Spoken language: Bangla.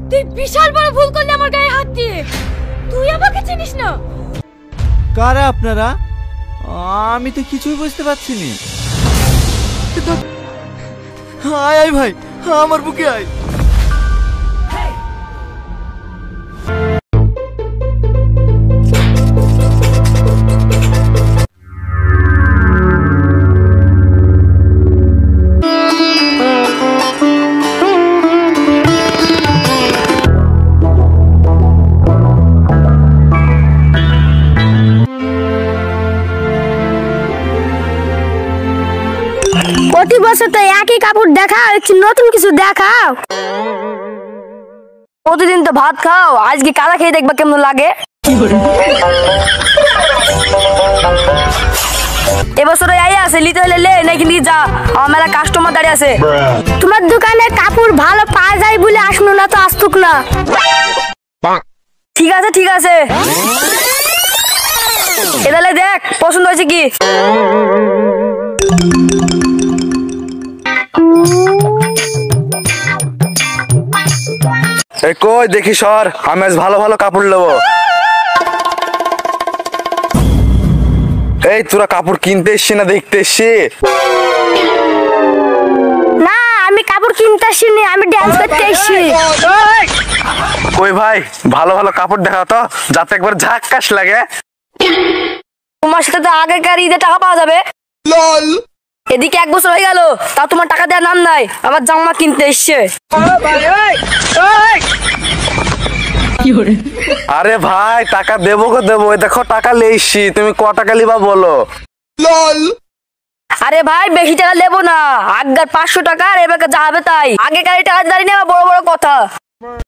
তুই বিশাল বড় ভুল করলি আমার গায়ে হাত দিয়ে। তুই আমাকে চিনিস না। কারা আপনারা? আমি তো কিছুই বুঝতে পারছি না। আয় আয় ভাই, আমার বুকে আয়। প্রতি বছর তো একই কাপড় দেখাও, একটু নতুন কিছু দেখাও। প্রতিদিন তো ভাত খাও, আজকে কাদা খেয়ে দেখবা কেমন লাগে। এবছর আই আছে, লিতে হলে লে, নাকি নিয়ে যা, আমার মেলা কাস্টমার দাঁড়িয়ে আছে। তোমার দোকানে কাপড় ভালো পাওয়া যায় বলে আসলো না তো আসতুক না। ঠিক আছে ঠিক আছে, এদালে দেখ পছন্দ হয়েছে কি। কই দেখি সর, আমি আজ ভালো ভালো কাপড় নেবো। এই তোরা কাপড় কিনতে এসছি না দেখতে এসছি? না আমি কাপড় কিনতে আসিনি, আমি ডান্স করতে এসেছি। কই ভাই, ভালো ভালো কাপড় দেখাও তো, যাতে একবার ঝাক্কাস লাগে। তোমার সাথে তো আগেকার ঈদে টাকা পাওয়া যাবে। এদিকে 1 বছর হয়ে গেল, তা তোমার টাকা দেওয়ার নাম নাই। আমার জামা কিনতে এসছে। আরে ভাই টাকা দেবো গো দেবো, দেখো টাকা লেইছি, তুমি ক টাকা লিবা বলো। আরে ভাই বেশি টাকা নেবো না, আগের 500 টাকা আর এবার যা হবে তাই। আগেকার টাকা দাঁড়িয়ে নেওয়া বড় বড় কথা।